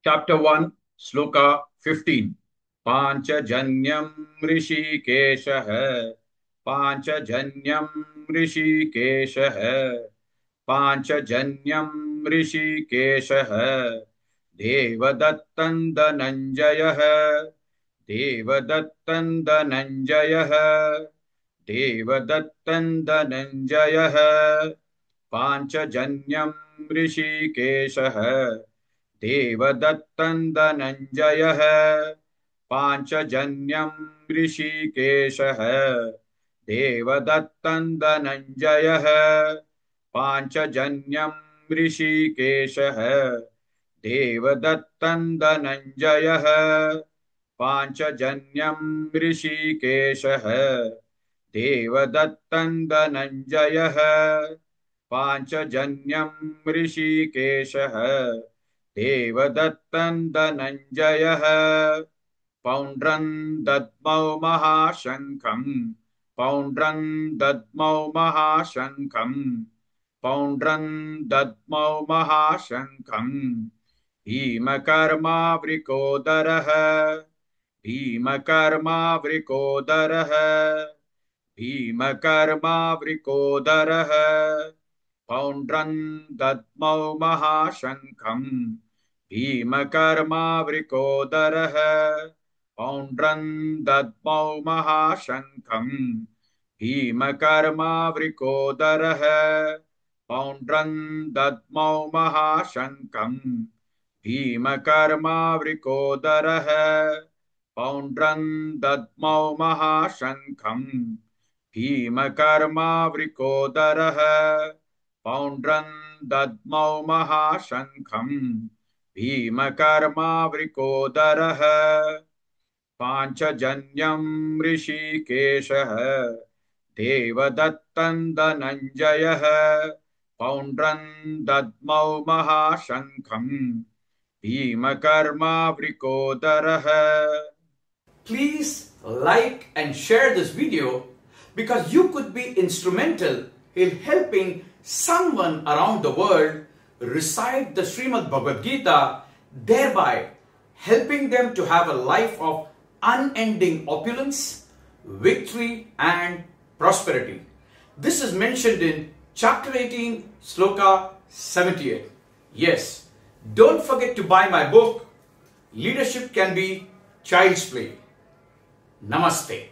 Chapter 1, Sloka 15. Panchajanyam Rishikeshah. Panchajanyam Rishikeshah. Panchajanyam Rishikeshah. Devadattan Dhananjayah. Devadattan Dhananjayah. Devadattan Dhananjayah. Panchajanyam Rishikeshah. देवदत्तं धनञ्जयः पाञ्चजन्यं ऋषिकेशः देवदत्तं धनञ्जयः पाञ्चजन्यं ऋषिकेशः देवदत्तं धनञ्जयः पाञ्चजन्यं ऋषिकेशः देवदत्तं धनञ्जयः पाञ्चजन्यं ऋषिकेशः देवदत्तं धनञ्जयः पौण्ड्रं दद्मौ महाशङ्खं पौण्ड्रं दद्मौ महाशङ्खं पौण्ड्रं दद्मौ महाशङ्खं भीमकर्मावृकोदरः भीमकर्मावृकोदरः भीमकर्मावृकोदरः पौण्ड्रं दद्मौ महाशङ्खं भीमकर्मावृकोदरः पौण्ड्रं दद्मौ महाशङ्खं भीमकर्मावृकोदरः पौण्ड्रं दद्मौ महाशङ्खं भीमकर्मावृकोदरः पौण्ड्रं दद्मौ महाशङ्खं भीमकर्मावृकोदरः पौण्ड्रं दद्मौ महाशङ्खं भीमकर्मावृकोदरः पाञ्चजन्यं ऋषिकेशः देवदत्तं धनञ्जयः पौण्ड्रं दद्मौ महाशङ्खं भीमकर्मावृकोदरः. Please like and share this video because you could be instrumental in helping someone around the world recite the Srimad Bhagavad Gita, thereby helping them to have a life of unending opulence, victory and prosperity. This is mentioned in chapter 18, Sloka 78. Yes, don't forget to buy my book, Leadership Can Be Child's Play. Namaste.